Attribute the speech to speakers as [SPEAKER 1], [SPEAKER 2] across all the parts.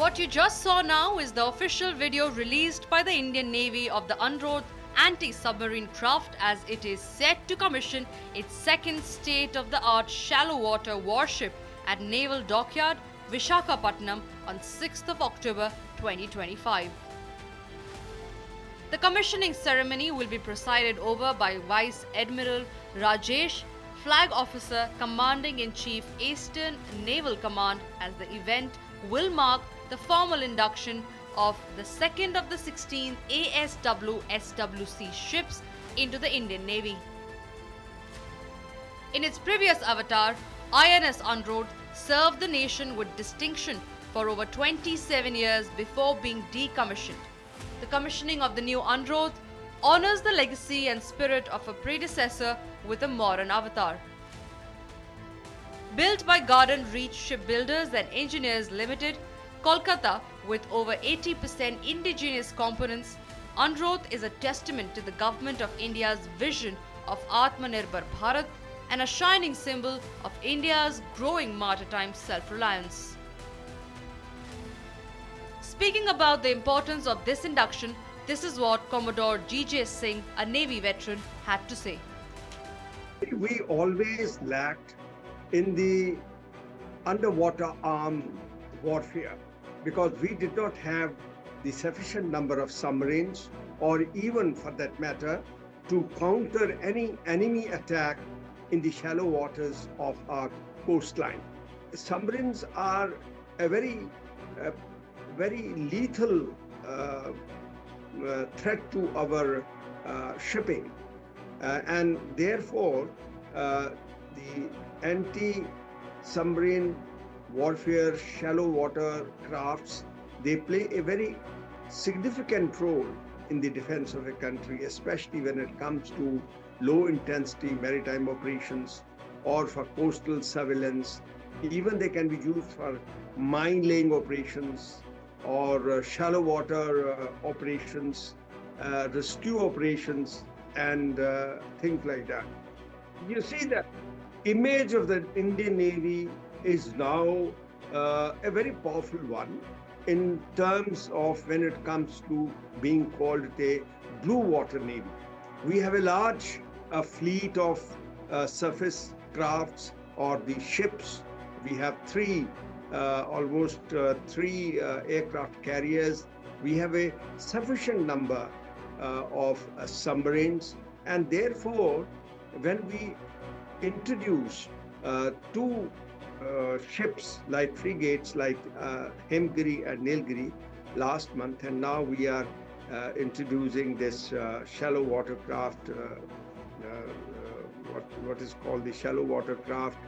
[SPEAKER 1] What you just saw now is the official video released by the Indian Navy of the Androth anti-submarine craft as it is set to commission its second state-of-the-art shallow water warship at Naval Dockyard, Visakhapatnam on 6th of October 2025. The commissioning ceremony will be presided over by Vice Admiral Rajesh, Flag Officer Commanding-in-Chief Eastern Naval Command, as the event will mark the formal induction of the second of the 16 ASW-SWC ships into the Indian Navy. In its previous avatar, INS Androth served the nation with distinction for over 27 years before being decommissioned. The commissioning of the new Androth honors the legacy and spirit of a predecessor with a modern avatar. Built by Garden Reach Shipbuilders and Engineers Limited, Kolkata, with over 80% indigenous components, Androth is a testament to the Government of India's vision of Aatmanirbhar Bharat and a shining symbol of India's growing maritime self-reliance. Speaking about the importance of this induction, this is what Commodore G.J. Singh, a Navy veteran, had to say.
[SPEAKER 2] We always lacked in the underwater armed warfare because we did not have the sufficient number of submarines, or even for that matter, to counter any enemy attack in the shallow waters of our coastline. Submarines are a very lethal threat to our shipping, and therefore the anti-submarine warfare shallow water crafts, they play a very significant role in the defense of a country, especially when it comes to low intensity maritime operations or for coastal surveillance. Even they can be used for mine laying operations or shallow water operations, rescue operations, and things like that. You see, the image of the Indian Navy is now a very powerful one in terms of when it comes to being called a blue water Navy. We have a large fleet of surface crafts or the ships. We have almost three aircraft carriers. We have a sufficient number of submarines, and therefore when we introduce two ships like frigates like Hemgiri and Nilgiri last month, and now we are introducing this shallow watercraft, what is called the shallow watercraft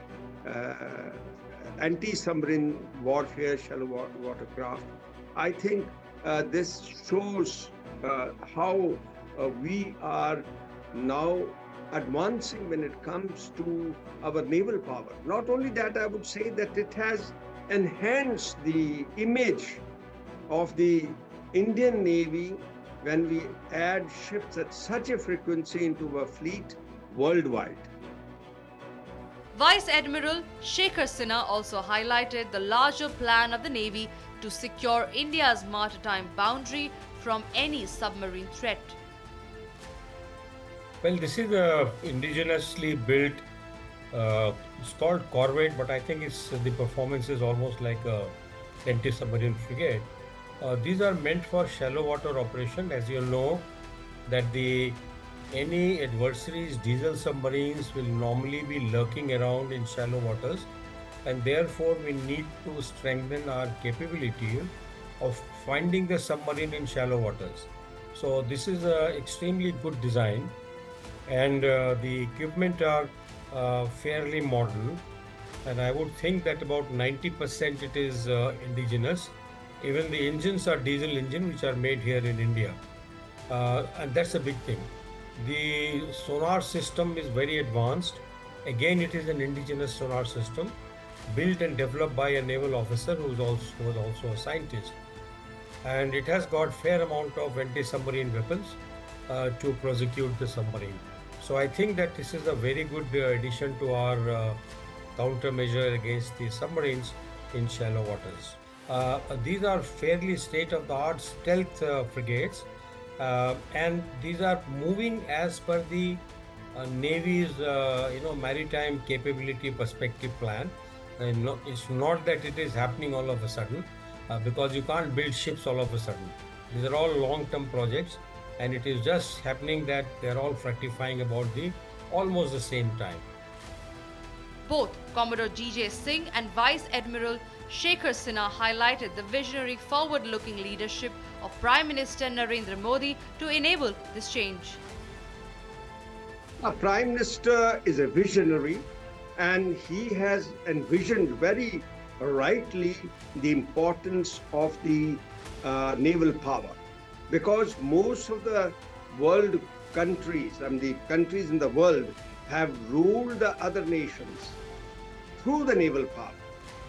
[SPEAKER 2] anti-submarine warfare shallow watercraft. I think this shows how we are now advancing when it comes to our naval power. Not only that, I would say that it has enhanced the image of the Indian Navy when we add ships at such a frequency into our fleet worldwide.
[SPEAKER 1] Vice Admiral Shekhar Sinha also highlighted the larger plan of the Navy to secure India's maritime boundary from any submarine threat.
[SPEAKER 3] Well, this is a indigenously built, it's called corvette, but I think the performance is almost like a anti-submarine frigate. These are meant for shallow water operation. As you know, that any adversaries, diesel submarines will normally be lurking around in shallow waters, and therefore we need to strengthen our capability of finding the submarine in shallow waters. So this is an extremely good design, and the equipment are fairly modern, and I would think that about 90% it is indigenous. Even the engines are diesel engine which are made here in India, and that's a big thing. The sonar system is very advanced. Again, it is an indigenous sonar system built and developed by a naval officer who was also a scientist, and it has got fair amount of anti-submarine weapons to prosecute the submarine. So I think that this is a very good addition to our countermeasure against the submarines in shallow waters. These are fairly state-of-the-art stealth frigates, and these are moving as per the Navy's maritime capability perspective plan. And no, it's not that it is happening all of a sudden, because you can't build ships all of a sudden. These are all long-term projects, and it is just happening that they're all fructifying about the almost the same time.
[SPEAKER 1] Both Commodore G.J. Singh and Vice Admiral Shekhar Sinha highlighted the visionary, forward-looking leadership of Prime Minister Narendra Modi to enable this change.
[SPEAKER 2] Our Prime Minister is a visionary, and he has envisioned very rightly the importance of the naval power, because most of the world countries and the countries in the world have ruled the other nations through the naval power.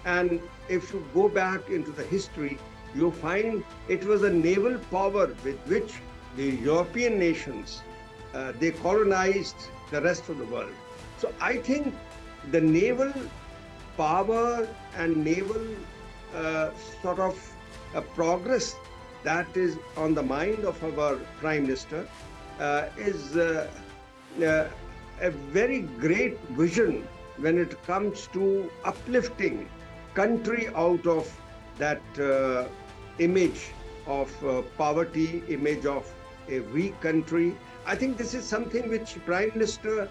[SPEAKER 2] And if you go back into the history, you'll find it was a naval power with which the European nations they colonized the rest of the world. So I think the naval power and naval progress that is on the mind of our Prime Minister is a very great vision when it comes to uplifting country out of that image of poverty, image of a weak country. I think this is something which Prime Minister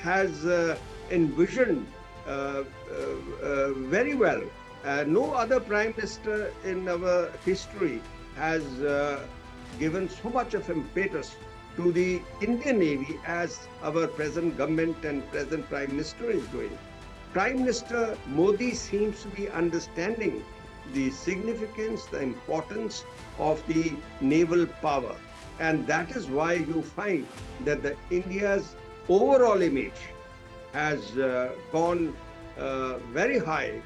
[SPEAKER 2] has envisioned very well. No other Prime Minister in our history has given so much of impetus to the Indian Navy as our present government and present Prime Minister is doing. Prime Minister Modi seems to be understanding the significance, the importance of the naval power. And that is why you find that the India's overall image has gone very high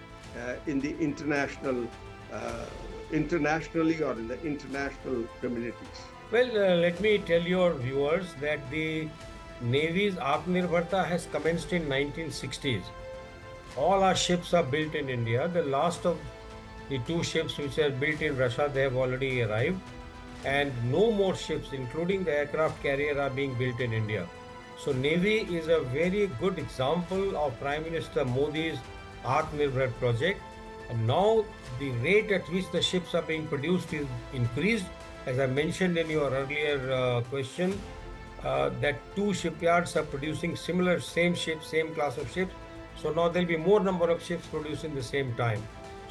[SPEAKER 2] in the internationally or in the international communities.
[SPEAKER 3] Well, let me tell your viewers that the Navy's Aatmanirbharta has commenced in 1960s. All our ships are built in India. The last of the two ships which are built in Russia, they have already arrived. And no more ships, including the aircraft carrier, are being built in India. So Navy is a very good example of Prime Minister Modi's Aatmanirbhar project. And now the rate at which the ships are being produced is increased. As I mentioned in your earlier question, that two shipyards are producing same ships, same class of ships. So now there will be more number of ships produced in the same time.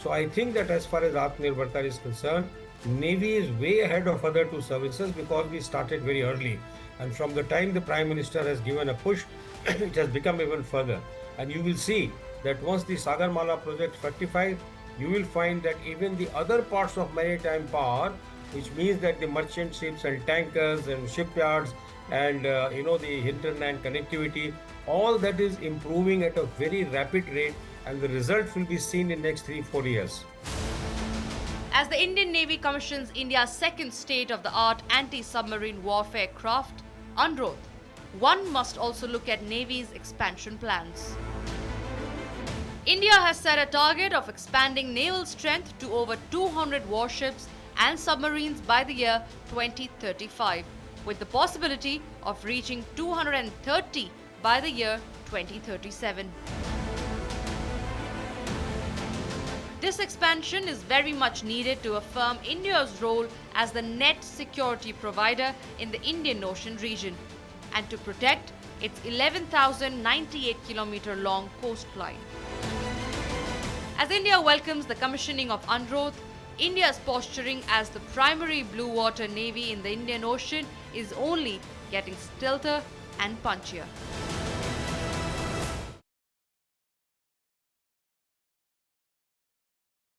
[SPEAKER 3] So I think that as far as Aatmanirbharta is concerned, Navy is way ahead of other two services because we started very early. And from the time the Prime Minister has given a push, it has become even further. And you will see that once the Sagarmala project fructifies, you will find that even the other parts of maritime power, which means that the merchant ships and tankers and shipyards and the hinterland connectivity, all that is improving at a very rapid rate, and the result will be seen in next 3-4 years.
[SPEAKER 1] As the Indian Navy commissions India's second state-of-the-art anti-submarine warfare craft, Androth, one must also look at Navy's expansion plans. India has set a target of expanding naval strength to over 200 warships and submarines by the year 2035, with the possibility of reaching 230 by the year 2037. This expansion is very much needed to affirm India's role as the net security provider in the Indian Ocean region and to protect its 11,098-kilometer long coastline. As India welcomes the commissioning of Androth, India's posturing as the primary blue water navy in the Indian Ocean is only getting stealthier and punchier.